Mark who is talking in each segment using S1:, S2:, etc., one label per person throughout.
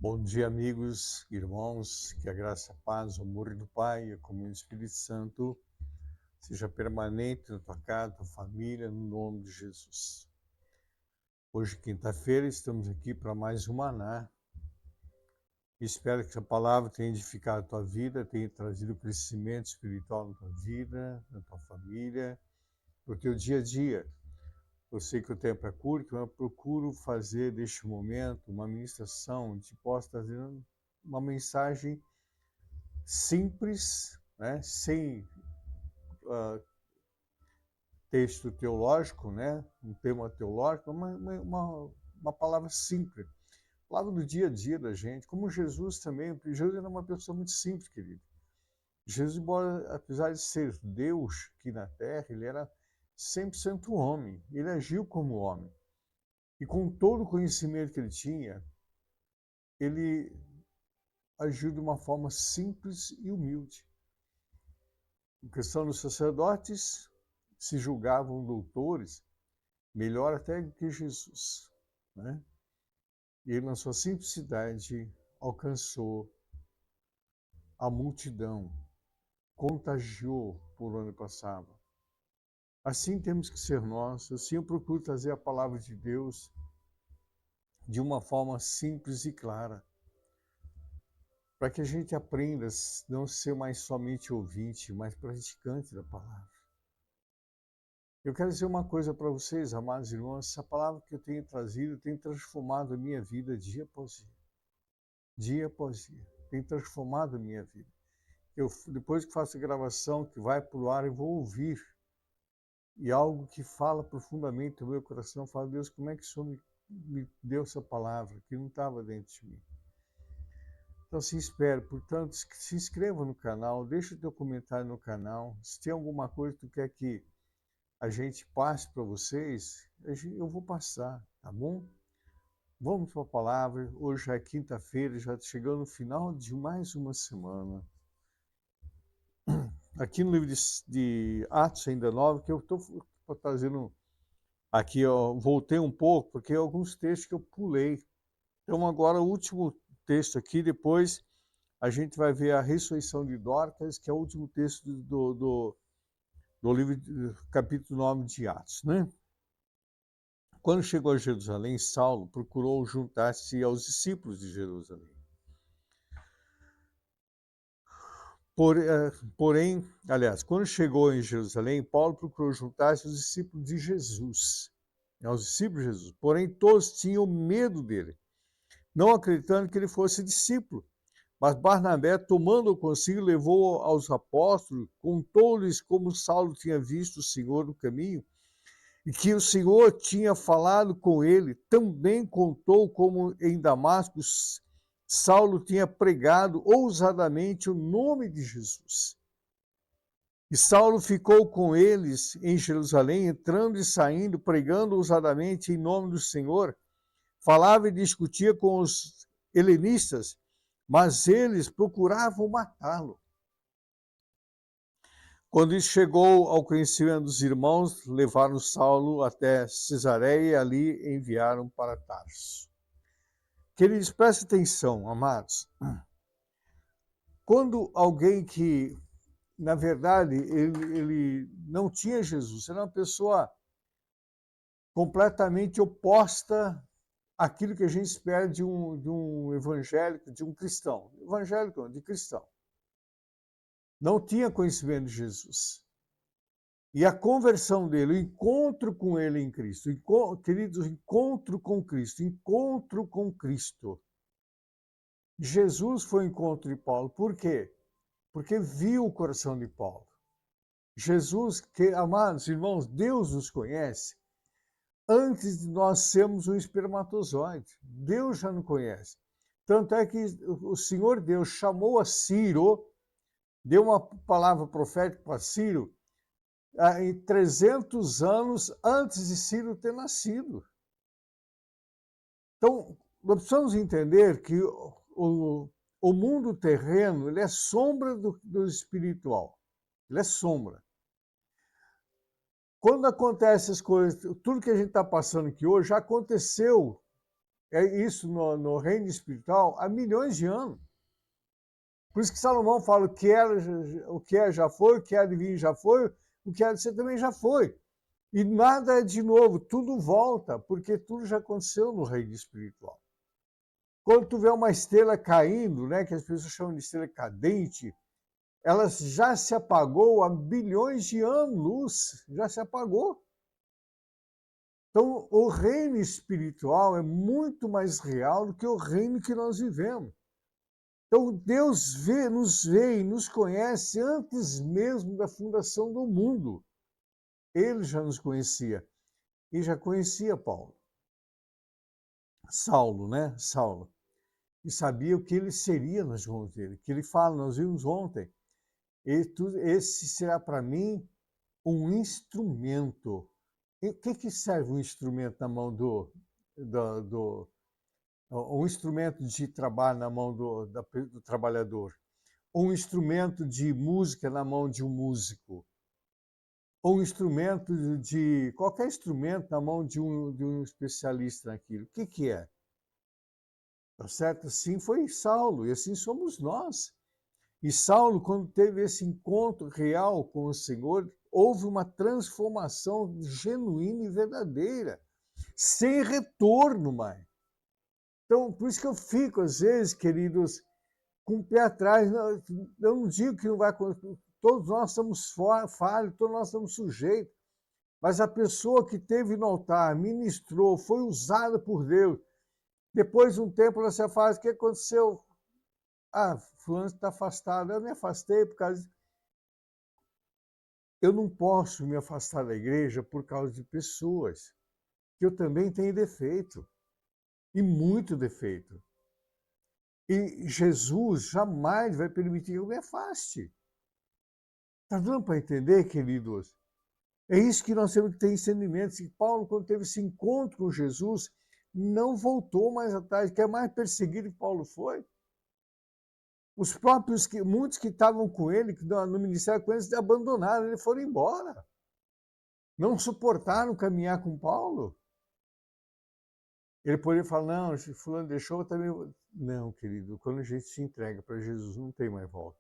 S1: Bom dia, amigos, irmãos, que a graça, a paz, o amor do Pai e a comunhão do Espírito Santo seja permanente na tua casa, tua família, no nome de Jesus. Hoje, quinta-feira, estamos aqui para mais um Maná. Espero que essa palavra tenha edificado a tua vida, tenha trazido crescimento espiritual na tua vida, na tua família, no teu dia a dia. Eu sei que o tempo é curto, mas eu procuro fazer deste momento uma ministração onde possa trazer uma mensagem simples, né? Sem texto teológico, né? Um tema teológico, uma palavra simples, palavra do dia a dia da gente, como Jesus também, porque Jesus era uma pessoa muito simples, querido. Jesus, embora, apesar de ser Deus aqui na Terra, ele era 100% homem, ele agiu como homem. E com todo o conhecimento que ele tinha, ele agiu de uma forma simples e humilde. Em questão dos sacerdotes, se julgavam doutores, melhor até que Jesus, né? E ele, na sua simplicidade, alcançou a multidão, contagiou por onde passava. Assim temos que ser nós, assim eu procuro trazer a palavra de Deus de uma forma simples e clara, para que a gente aprenda a não ser mais somente ouvinte, mas praticante da palavra. Eu quero dizer uma coisa para vocês, amados irmãos, essa palavra que eu tenho trazido tem transformado a minha vida dia após dia. Dia após dia. Tem transformado a minha vida. Eu, depois que faço a gravação, que vai para o ar, eu vou ouvir. E algo que fala profundamente no meu coração, fala, Deus, como é que o Senhor me deu essa palavra que não estava dentro de mim? Então, se espere. Portanto, se inscreva no canal, deixa o teu comentário no canal. Se tem alguma coisa que tu quer que a gente passe para vocês, eu vou passar, tá bom? Vamos para a palavra. Hoje já é quinta-feira, já chegando no final de mais uma semana. Aqui no livro de Atos, ainda 9, que eu estou trazendo aqui, ó, voltei um pouco, porque alguns textos que eu pulei. Então, agora o último texto aqui, depois a gente vai ver a ressurreição de Dorcas, que é o último texto do livro, capítulo 9 de Atos, né? Quando chegou a Jerusalém, Saulo procurou juntar-se aos discípulos de Jerusalém. Porém, quando chegou em Jerusalém, Paulo procurou juntar-se aos discípulos de Jesus, aos discípulos de Jesus. Porém, todos tinham medo dele, não acreditando que ele fosse discípulo. Mas Barnabé, tomando-o consigo, levou aos apóstolos, contou-lhes como Saulo tinha visto o Senhor no caminho, e que o Senhor tinha falado com ele. Também contou como em Damasco Saulo tinha pregado ousadamente o nome de Jesus. E Saulo ficou com eles em Jerusalém, entrando e saindo, pregando ousadamente em nome do Senhor. Falava e discutia com os helenistas, mas eles procuravam matá-lo. Quando isso chegou ao conhecimento dos irmãos, levaram Saulo até Cesareia e ali enviaram para Tarso. Queridos, prestem atenção, amados. Quando alguém que, na verdade, ele não tinha Jesus, era uma pessoa completamente oposta àquilo que a gente espera de um evangélico, de um cristão. Evangélico, de cristão. Não tinha conhecimento de Jesus. E a conversão dele, o encontro com ele em Cristo, queridos, encontro com Cristo, encontro com Cristo. Jesus foi o encontro de Paulo. Por quê? Porque viu o coração de Paulo. Jesus, que, amados irmãos, Deus nos conhece antes de nós sermos um espermatozoide. Deus já nos conhece. Tanto é que o Senhor Deus chamou a Ciro, deu uma palavra profética para Ciro, em 300 anos antes de Ciro ter nascido. Então, nós precisamos entender que o mundo terreno ele é sombra do espiritual. Ele é sombra. Quando acontecem as coisas, tudo que a gente está passando aqui hoje já aconteceu é isso no reino espiritual há milhões de anos. Por isso que Salomão fala o que é já foi, o que é de vir já foi, o que é de ser também já foi. E nada é de novo, tudo volta, porque tudo já aconteceu no reino espiritual. Quando tu vê uma estrela caindo, né, que as pessoas chamam de estrela cadente, ela já se apagou há bilhões de anos, já se apagou. Então, o reino espiritual é muito mais real do que o reino que nós vivemos. Então, Deus nos vê e nos conhece antes mesmo da fundação do mundo. Ele já nos conhecia e já conhecia Saulo, né? Saulo. E sabia o que ele seria nas mãos dele. Que ele fala, nós vimos ontem, esse será para mim um instrumento. E o que serve um instrumento na mão um instrumento de trabalho na mão do trabalhador? Um instrumento de música na mão de um músico? Ou um instrumento qualquer instrumento na mão de um especialista naquilo? O que é? Tá certo? Assim foi Saulo, e assim somos nós. E Saulo, quando teve esse encontro real com o Senhor, houve uma transformação genuína e verdadeira, sem retorno mais. Então, por isso que eu fico, às vezes, queridos, com o pé atrás. Eu não digo que não vai acontecer, todos nós estamos falhos, todos nós estamos sujeitos, mas a pessoa que teve no altar, ministrou, foi usada por Deus, depois de um tempo você fala, o que aconteceu? Ah, fulano está afastado. Eu me afastei por causa Eu não posso me afastar da igreja por causa de pessoas, que eu também tenho defeito, e muito defeito. E Jesus jamais vai permitir que eu me afaste. Está dando para entender, queridos? É isso que nós temos que ter entendimento. E Paulo, quando teve esse encontro com Jesus, não voltou mais atrás, que é mais perseguido que Paulo foi. Os próprios, muitos que estavam com ele, que no ministério com ele, abandonaram, ele foram embora. Não suportaram caminhar com Paulo. Ele poderia falar, não, se fulano deixou, eu também... Não, querido, quando a gente se entrega para Jesus, não tem mais volta.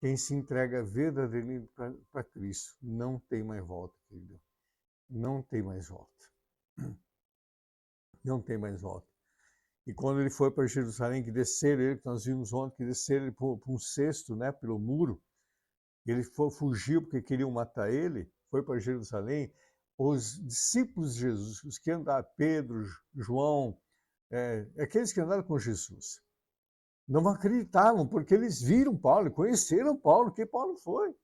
S1: Quem se entrega verdadeiramente para Cristo, não tem mais volta, querido. Não tem mais volta. Não tem mais volta. E quando ele foi para Jerusalém, que desceram ele, que nós vimos ontem, que desceram ele para um cesto, né, pelo muro, ele fugiu porque queriam matar ele, foi para Jerusalém. Os discípulos de Jesus, os que andaram, Pedro, João, aqueles que andaram com Jesus, não acreditavam, porque eles viram Paulo, conheceram Paulo, que Paulo foi.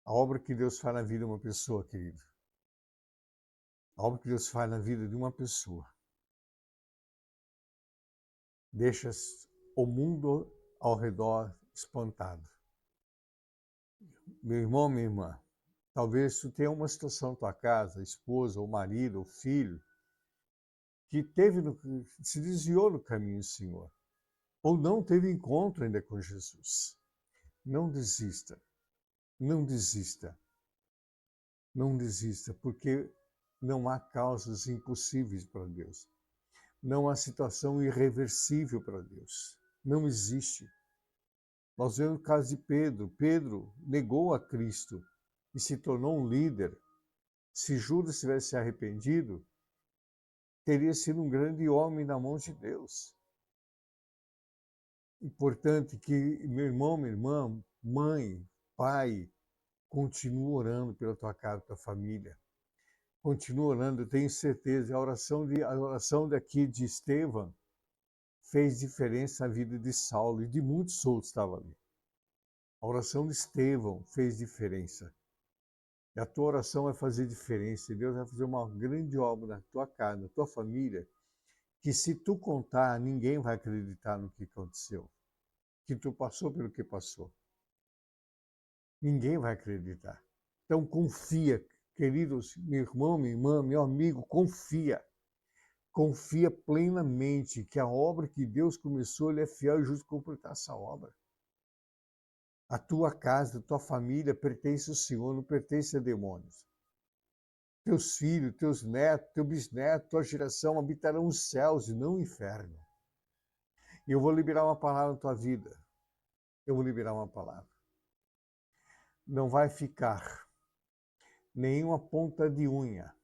S1: A obra que Deus faz na vida de uma pessoa, querido. A obra que Deus faz na vida de uma pessoa deixa o mundo ao redor espantado. Meu irmão, minha irmã, talvez tu tenha uma situação na tua casa, esposa, ou marido, ou filho, que se desviou do caminho do Senhor, ou não teve encontro ainda com Jesus. Não desista, não desista, não desista, porque não há causas impossíveis para Deus. Não há situação irreversível para Deus. Não existe. Nós vemos o caso de Pedro. Pedro negou a Cristo e se tornou um líder. Se Judas tivesse se arrependido, teria sido um grande homem na mão de Deus. Importante que meu irmão, minha irmã, mãe, pai, continue orando pela tua casa, tua família. Continue orando, eu tenho certeza. A oração daqui de Estevão fez diferença na vida de Saulo e de muitos outros que estavam ali. A oração de Estevão fez diferença. E a tua oração vai fazer diferença. E Deus vai fazer uma grande obra na tua casa, na tua família, que se tu contar, ninguém vai acreditar no que aconteceu. Que tu passou pelo que passou. Ninguém vai acreditar. Então confia, queridos, meu irmão, minha irmã, meu amigo, confia. Confia plenamente que a obra que Deus começou, Ele é fiel e justo completar essa obra. A tua casa, a tua família pertence ao Senhor, não pertence a demônios. teus filhos, teus netos, teu bisneto, tua geração habitarão os céus e não o inferno. E eu vou liberar uma palavra na tua vida. Eu vou liberar uma palavra. Não vai ficar nenhuma ponta de unha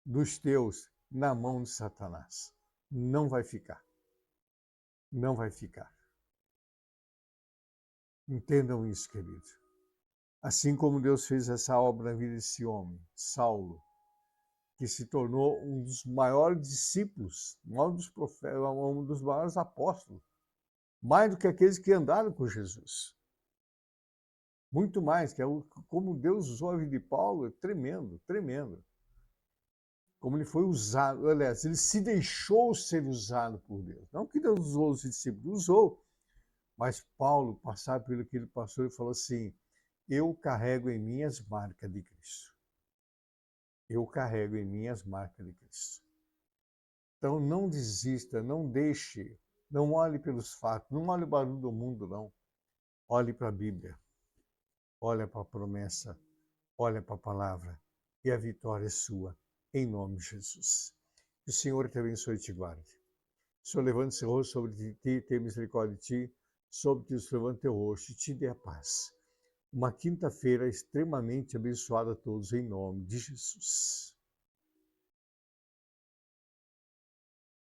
S1: dos teus na mão de Satanás. Não vai ficar. Não vai ficar. Entendam isso, querido. Assim como Deus fez essa obra na vida desse homem, Saulo, que se tornou um dos maiores discípulos, um dos profetas, um dos maiores apóstolos, mais do que aqueles que andaram com Jesus. Muito mais, que é como Deus usou a vida de Paulo, é tremendo, tremendo. Como ele foi usado, aliás, ele se deixou ser usado por Deus. Não que Deus usou os discípulos, usou, mas Paulo, passar pelo que ele passou, ele falou assim: eu carrego em mim as marcas de Cristo. Eu carrego em mim as marcas de Cristo. Então não desista, não deixe, não olhe pelos fatos, não olhe o barulho do mundo, não. Olhe para a Bíblia, olhe para a promessa, olhe para a palavra, e a vitória é sua, em nome de Jesus. Que o Senhor te abençoe e te guarde. O Senhor levante seu rosto sobre ti, tenha misericórdia de ti, sobre ti o Senhor levante teu rosto e te dê a paz. Uma quinta-feira extremamente abençoada a todos, em nome de Jesus.